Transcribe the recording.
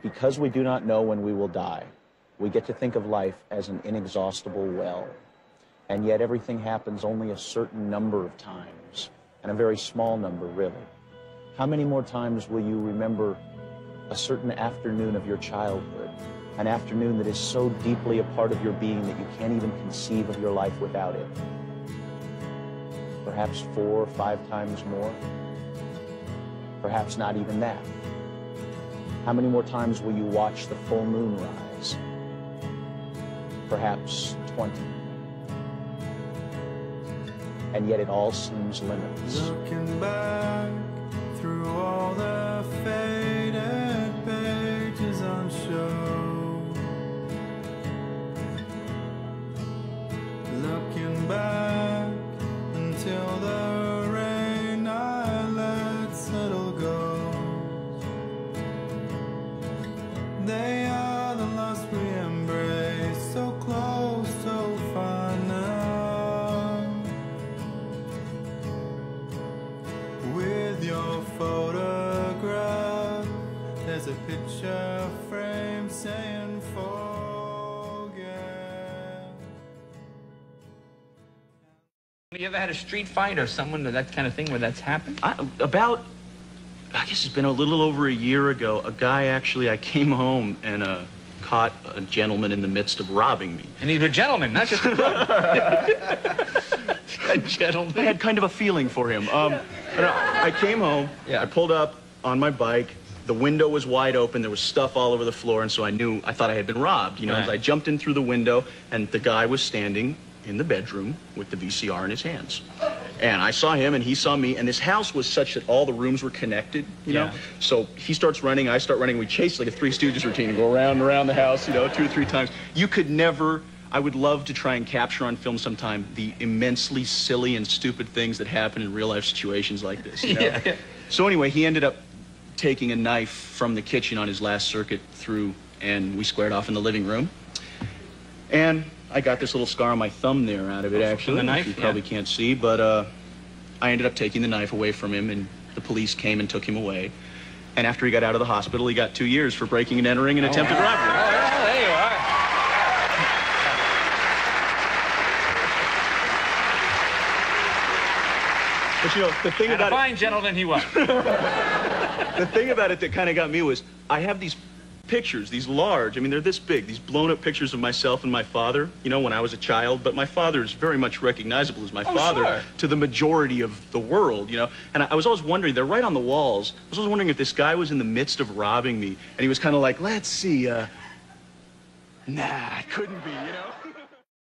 Because we do not know when we will die, we get to think of life as an inexhaustible well. And yet everything happens only a certain number of times, and a very small number, really. How many more times will you remember a certain afternoon of your childhood, an afternoon that is so deeply a part of your being that you can't even conceive of your life without it? Perhaps 4 or 5 times more? Perhaps not even that. How many more times will you watch the full moon rise? Perhaps 20. And yet it all seems limitless. Looking back through all the faded pages on show, looking back until the rain I let settle goes. They are the lost we embrace, so close, so far now. With your photograph, there's a picture frame saying forget. Have you ever had a street fight or someone, that kind of thing, where that's happened? I guess it's been a little over a year ago, a guy actually, I came home and caught a gentleman in the midst of robbing me. And he's a gentleman, not just a crook. A gentleman. I had kind of a feeling for him. But I came home, I pulled up on my bike, the window was wide open, there was stuff all over the floor, and so I thought I had been robbed. You know, Right. I jumped in through the window, and the guy was standing in the bedroom with the VCR in his hands. And I saw him, and he saw me, and this house was such that all the rooms were connected, you know? So he starts running, I start running, we chase like a Three Stooges routine, go around and around the house, you know, 2 or 3 times. You could never, I would love to try and capture on film sometime the immensely silly and stupid things that happen in real-life situations like this, you know? So anyway, he ended up taking a knife from the kitchen on his last circuit through, and we squared off in the living room. And I got this little scar on my thumb there out of it, actually. The knife? You probably can't see, but I ended up taking the knife away from him, and the police came and took him away. And after he got out of the hospital, he got 2 years for breaking and entering an attempted robbery. Oh, yeah, there you are. But you know, the thing And about a fine gentleman he was. the thing about it that kind of got me was I have these pictures, these large, I mean, they're this big, these blown-up pictures of myself and my father, you know, when I was a child, but my father is very much recognizable as my father to the majority of the world, you know, and I was always wondering, they're right on the walls, I was always wondering if this guy was in the midst of robbing me, and he was kind of like, let's see, nah, it couldn't be, you know?